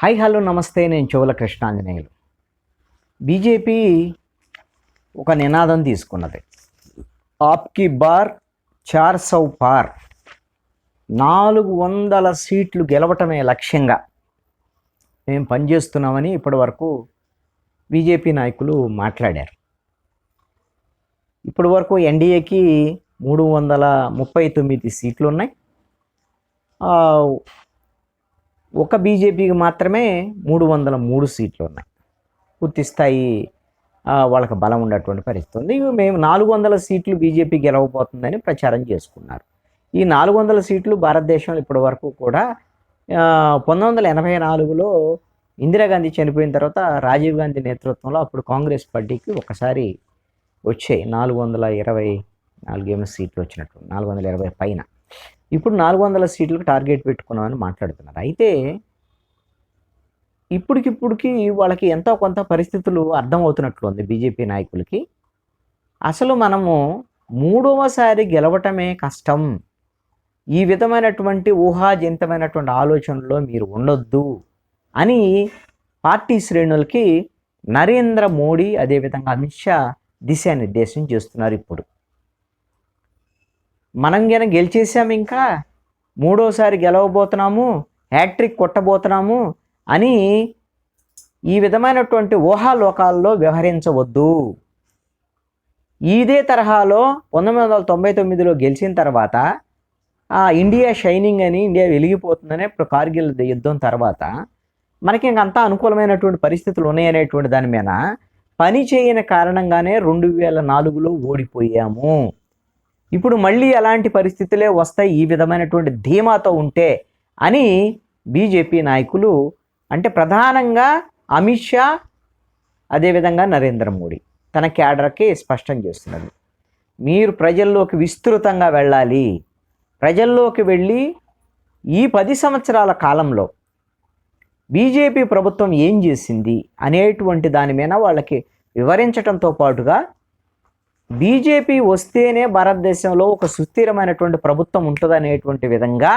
Hi hello నమస్తే, నేను చెవుల కృష్ణాంజనేయులు. బీజేపీ ఒక నినాదం తీసుకున్నది. ఆప్కి బార్ 400 పార్, 400 సీట్లు గెలవటమే లక్ష్యంగా మేము పనిచేస్తున్నామని ఇప్పటి వరకు బీజేపీ నాయకులు మాట్లాడారు. ఇప్పటి వరకు ఎన్డీఏకి 339 సీట్లు ఉన్నాయి. ఒక బీజేపీకి మాత్రమే 303 సీట్లు ఉన్నాయి. పూర్తి స్థాయి వాళ్ళకి బలం ఉన్నటువంటి పరిస్థితి ఉంది. మేము 400 సీట్లు బీజేపీ గెలవబోతుందని ప్రచారం చేసుకున్నారు. ఈ 400 సీట్లు భారతదేశంలో ఇప్పటి వరకు కూడా 1984లో ఇందిరాగాంధీ చనిపోయిన తర్వాత రాజీవ్ గాంధీ నేతృత్వంలో అప్పుడు కాంగ్రెస్ పార్టీకి ఒకసారి వచ్చాయి. 424 సీట్లు వచ్చినట్టు, 420 పైన. ఇప్పుడు 400 సీట్లకు టార్గెట్ పెట్టుకున్నామని మాట్లాడుతున్నారు. అయితే ఇప్పటికిప్పుడుకి వాళ్ళకి ఎంతో కొంత పరిస్థితులు అర్థమవుతున్నట్లు ఉంది బీజేపీ నాయకులకి. అసలు మనము మూడవసారి గెలవటమే కష్టం, ఈ విధమైనటువంటి ఊహాజనితమైనటువంటి ఆలోచనలో మీరు ఉండొద్దు అని పార్టీ శ్రేణులకి నరేంద్ర మోడీ అదేవిధంగా అమిత్ షా దిశానిర్దేశం చేస్తున్నారు. ఇప్పుడు మనం గెలిచేసాము, ఇంకా మూడోసారి గెలవబోతున్నాము, హ్యాట్రిక్ కొట్టబోతున్నాము అని ఈ విధమైనటువంటి ఊహాలోకాల్లో వ్యవహరించవద్దు. ఇదే తరహాలో 1999లో గెలిచిన తర్వాత ఇండియా షైనింగ్ అని, ఇండియా వెలిగిపోతుందని ఇప్పుడు కార్గిల్ యుద్ధం తర్వాత మనకి ఇంకంతా అనుకూలమైనటువంటి పరిస్థితులు ఉన్నాయనేటువంటి దాని మీద పని చేయని కారణంగానే 2004లో ఓడిపోయాము. ఇప్పుడు మళ్ళీ అలాంటి పరిస్థితులే వస్తాయి ఈ విధమైనటువంటి ధీమాతో ఉంటే అని బీజేపీ నాయకులు, అంటే ప్రధానంగా అమిత్ షా అదేవిధంగా నరేంద్ర మోడీ తన క్యాడర్కి స్పష్టం చేస్తున్నారు. మీరు ప్రజల్లోకి విస్తృతంగా వెళ్ళాలి, ప్రజల్లోకి వెళ్ళి ఈ 10 సంవత్సరాల కాలంలో బీజేపీ ప్రభుత్వం ఏం చేసింది అనేటువంటి దాని మీద వాళ్ళకి వివరించడంతో పాటుగా బీజేపీ వస్తేనే భారతదేశంలో ఒక సుస్థిరమైనటువంటి ప్రభుత్వం ఉంటుంది అనేటువంటి విధంగా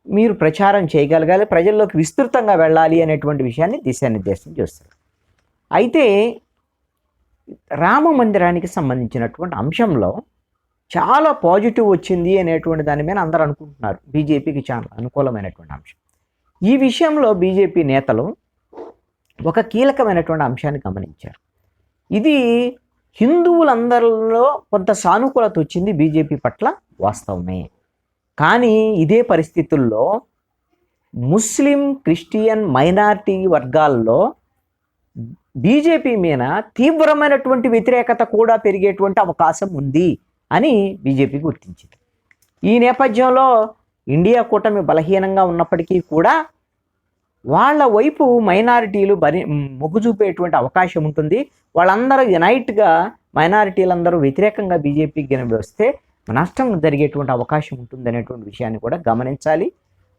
మీరు ప్రచారం చేయగలగాలి, ప్రజల్లోకి విస్తృతంగా వెళ్ళాలి అనేటువంటి విషయాన్ని దిశానిర్దేశం చేస్తారు. అయితే రామ మందిరానికి సంబంధించినటువంటి అంశంలో చాలా పాజిటివ్ వచ్చింది అనేటువంటి దాని మీద అందరూ అనుకుంటున్నారు. బీజేపీకి చాలా అనుకూలమైనటువంటి అంశం. ఈ విషయంలో బీజేపీ నేతలు ఒక కీలకమైనటువంటి అంశాన్ని గమనించారు. ఇది హిందువులందరిలో కొంత సానుకూలత వచ్చింది బీజేపీ పట్ల, వాస్తవమే. కానీ ఇదే పరిస్థితుల్లో ముస్లిం, క్రిస్టియన్, మైనారిటీ వర్గాల్లో బీజేపీ మీద తీవ్రమైనటువంటి వ్యతిరేకత కూడా పెరిగేటువంటి అవకాశం ఉంది అని బీజేపీ గుర్తించింది. ఈ నేపథ్యంలో ఇండియా కూటమి బలహీనంగా ఉన్నప్పటికీ కూడా వాళ్ళ వైపు మైనారిటీలు మొగ్గు చూపేటువంటి అవకాశం ఉంటుంది. వాళ్ళందరూ యునైట్గా, మైనారిటీలందరూ వ్యతిరేకంగా బీజేపీకి వస్తే నష్టం జరిగేటువంటి అవకాశం ఉంటుంది అనేటువంటి విషయాన్ని కూడా గమనించాలి.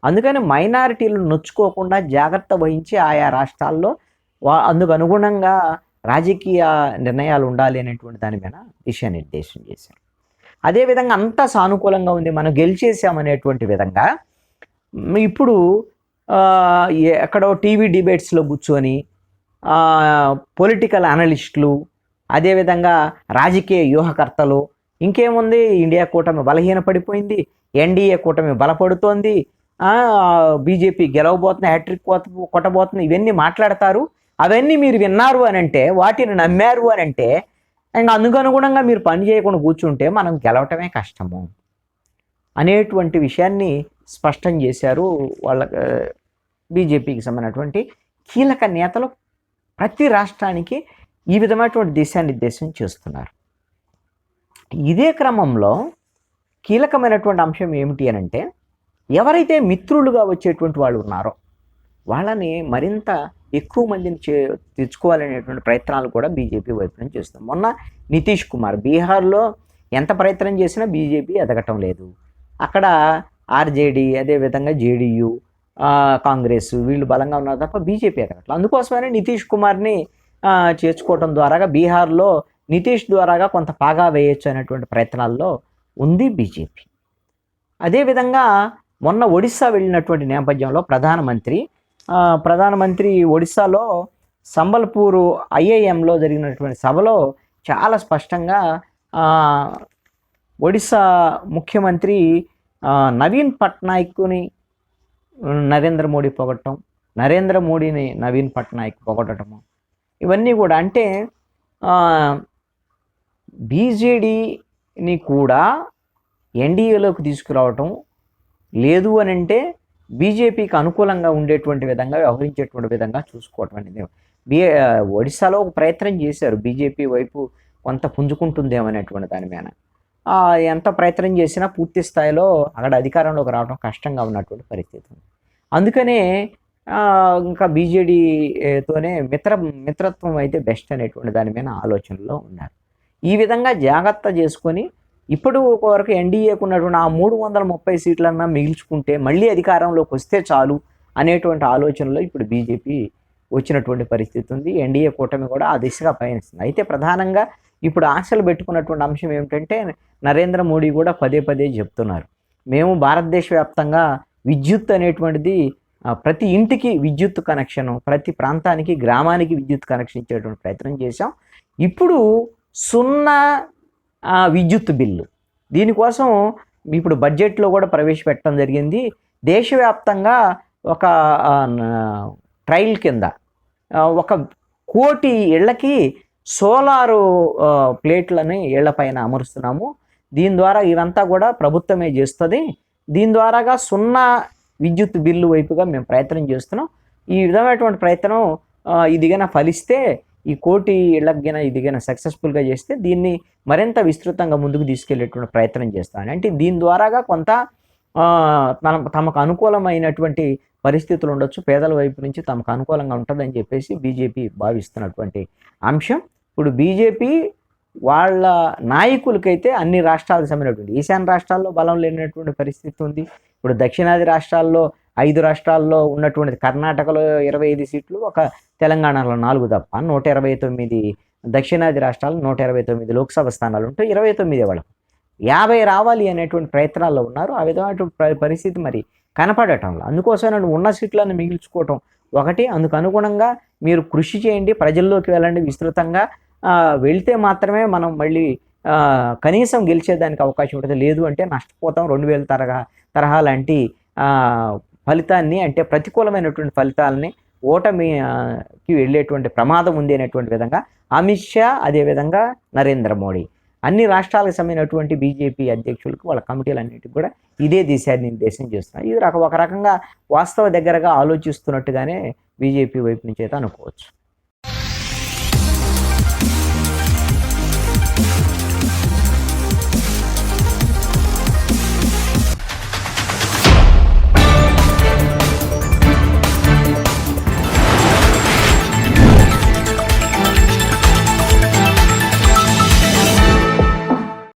అందుకని మైనారిటీలు నొచ్చుకోకుండా జాగ్రత్త వహించి ఆయా రాష్ట్రాల్లో అందుకు అనుగుణంగా రాజకీయ నిర్ణయాలు ఉండాలి అనేటువంటి దాని మీద దిశానిర్దేశం చేశారు. అదేవిధంగా అంతా సానుకూలంగా ఉంది, మనం గెలిచేసామనేటువంటి విధంగా ఇప్పుడు ఎక్కడో టీవీ డిబేట్స్లో కూర్చొని పొలిటికల్ అనలిస్టులు, అదేవిధంగా రాజకీయ వ్యూహకర్తలు, ఇంకేముంది ఇండియా కూటమి బలహీనపడిపోయింది, ఎన్డీఏ కూటమి బలపడుతోంది, బీజేపీ గెలవబోతుంది, హ్యాట్రిక్ కొట్టబోతుంది, ఇవన్నీ మాట్లాడతారు. అవన్నీ మీరు విన్నారు అని అంటే, వాటిని నమ్మారు అని అంటే, ఇంకా అందుకనుగుణంగా మీరు పని చేయకుండా కూర్చుంటే మనం గెలవటమే కష్టము అనేటువంటి విషయాన్ని స్పష్టం చేశారు వాళ్ళ బీజేపీకి సంబంధించినటువంటి కీలక నేతలు. ప్రతి రాష్ట్రానికి ఈ విధమైనటువంటి దిశానిర్దేశం చేస్తున్నారు. ఇదే క్రమంలో కీలకమైనటువంటి అంశం ఏమిటి అని అంటే, ఎవరైతే మిత్రులుగా వచ్చేటువంటి వాళ్ళు ఉన్నారో వాళ్ళని మరింత ఎక్కువ మందిని తెచ్చుకోవాలనేటువంటి ప్రయత్నాలు కూడా బీజేపీ వైపు నుంచి చేస్తుంది. మొన్న నితీష్ కుమార్ బీహార్లో ఎంత ప్రయత్నం చేసినా బీజేపీ ఎదగటం లేదు. అక్కడ ఆర్జేడీ, అదేవిధంగా జేడీయూ, కాంగ్రెస్ వీళ్ళు బలంగా ఉన్నారు తప్ప బీజేపీ ఎదగట్లేదు. అందుకోసమనే నితీష్ కుమార్ని చేర్చుకోవడం ద్వారాగా బీహార్లో నితీష్ ద్వారాగా కొంత పాగా వేయచ్చు అనేటువంటి ప్రయత్నాల్లో ఉంది బీజేపీ. అదేవిధంగా మొన్న ఒడిస్సా వెళ్ళినటువంటి నేపథ్యంలో ప్రధానమంత్రి ప్రధానమంత్రి ఒడిశాలో సంబల్పూరు ఐఐఎంలో జరిగినటువంటి సభలో చాలా స్పష్టంగా ఆ, ఒడిశా ముఖ్యమంత్రి నవీన్ పట్నాయక్ని నరేంద్ర మోడీ పొగడటం, నరేంద్ర మోడీని నవీన్ పట్నాయక్ పొగడటము, ఇవన్నీ కూడా అంటే బీజేడీని కూడా ఎన్డీఏలోకి తీసుకురావటం, లేదు అని అంటే బీజేపీకి అనుకూలంగా ఉండేటువంటి విధంగా వ్యవహరించేటువంటి విధంగా చూసుకోవటం అనేది ఒడిశాలో ఒక ప్రయత్నం చేశారు. బీజేపీ వైపు కొంత పుంజుకుంటుందేమో అనేటువంటి దాని మీద ఎంత ప్రయత్నం చేసినా పూర్తి స్థాయిలో అక్కడ అధికారంలోకి రావడం కష్టంగా ఉన్నటువంటి పరిస్థితి ఉంది. అందుకనే ఇంకా బీజేడీతోనే మిత్రత్వం అయితే బెస్ట్ అనేటువంటి దాని మీద ఆలోచనలో ఉన్నారు. ఈ విధంగా జాగ్రత్త చేసుకొని ఇప్పుడు వరకు ఎన్డీఏకు ఉన్నటువంటి ఆ 330 సీట్లన్నా మిగిల్చుకుంటే మళ్ళీ అధికారంలోకి వస్తే చాలు అనేటువంటి ఆలోచనలో ఇప్పుడు బీజేపీ వచ్చినటువంటి పరిస్థితి ఉంది. ఎన్డీఏ కూటమి కూడా ఆ దిశగా పయనిస్తుంది. అయితే ప్రధానంగా ఇప్పుడు ఆశలు పెట్టుకున్నటువంటి అంశం ఏమిటంటే నరేంద్ర మోడీ కూడా పదే పదే చెప్తున్నారు, మేము భారతదేశ వ్యాప్తంగా విద్యుత్ అనేటువంటిది ప్రతి ఇంటికి విద్యుత్ కనెక్షన్, ప్రతి ప్రాంతానికి గ్రామానికి విద్యుత్ కనెక్షన్ ఇచ్చేటువంటి ప్రయత్నం చేశాం. ఇప్పుడు 0 విద్యుత్ బిల్లు దీనికోసం ఇప్పుడు బడ్జెట్లో కూడా ప్రవేశపెట్టడం జరిగింది. దేశవ్యాప్తంగా ఒక ట్రయల్ కింద 1 కోటి ఇళ్ళకి సోలారు ప్లేట్లని ఇళ్లపైన అమరుస్తున్నాము. దీని ద్వారా ఇదంతా కూడా ప్రభుత్వమే చేస్తుంది. దీని ద్వారాగా 0 విద్యుత్ బిల్లు వైపుగా మేము ప్రయత్నం చేస్తున్నాం. ఈ విధమైనటువంటి ప్రయత్నం ఇదిగైనా ఫలిస్తే, ఈ 1 కోటి ఇళ్ళకి ఇదిగైనా సక్సెస్ఫుల్గా చేస్తే దీన్ని మరింత విస్తృతంగా ముందుకు తీసుకెళ్లేటువంటి ప్రయత్నం చేస్తాను. అంటే దీని ద్వారాగా కొంత తమకు అనుకూలమైనటువంటి పరిస్థితులు ఉండొచ్చు, పేదల వైపు నుంచి తమకు అనుకూలంగా ఉంటుందని చెప్పేసి బీజేపీ భావిస్తున్నటువంటి అంశం. ఇప్పుడు బీజేపీ వాళ్ళ నాయకులకైతే అన్ని రాష్ట్రాలకు సంబంధించినటువంటి ఈశాన్య రాష్ట్రాల్లో బలం లేనటువంటి పరిస్థితి ఉంది. ఇప్పుడు దక్షిణాది రాష్ట్రాల్లో 5 రాష్ట్రాల్లో ఉన్నటువంటి కర్ణాటకలో 25 సీట్లు, ఒక తెలంగాణలో 4 తప్ప 129 దక్షిణాది రాష్ట్రాలు 129 లోక్సభ స్థానాలు ఉంటాయి. 29 వాళ్ళకు 50 రావాలి అనేటువంటి ప్రయత్నాల్లో ఉన్నారు. ఆ విధమైనటువంటి పరిస్థితి మరి కనపడటంలో, అందుకోసం ఉన్న సీట్లను మిగిల్చుకోవటం ఒకటి. అందుకు అనుగుణంగా మీరు కృషి చేయండి, ప్రజల్లోకి వెళ్ళండి విస్తృతంగా. వెళ్తే మాత్రమే మనం మళ్ళీ కనీసం గెలిచేదానికి అవకాశం ఉంటుంది. లేదు అంటే నష్టపోతాం. 2000 తరహా లాంటి ఫలితాన్ని, అంటే ప్రతికూలమైనటువంటి ఫలితాలని, ఓటమికి వెళ్ళేటువంటి ప్రమాదం ఉంది అనేటువంటి విధంగా అమిత్ షా, అదేవిధంగా నరేంద్ర మోడీ అన్ని రాష్ట్రాలకు సంబంధించినటువంటి బీజేపీ అధ్యక్షులకు వాళ్ళ కమిటీలన్నిటికీ కూడా ఇదే దిశానిర్దేశం చేస్తున్నారు. ఇది ఒక రకంగా వాస్తవ దగ్గరగా ఆలోచిస్తున్నట్టుగానే బీజేపీ వైపు నుంచి అయితే అనుకోవచ్చు.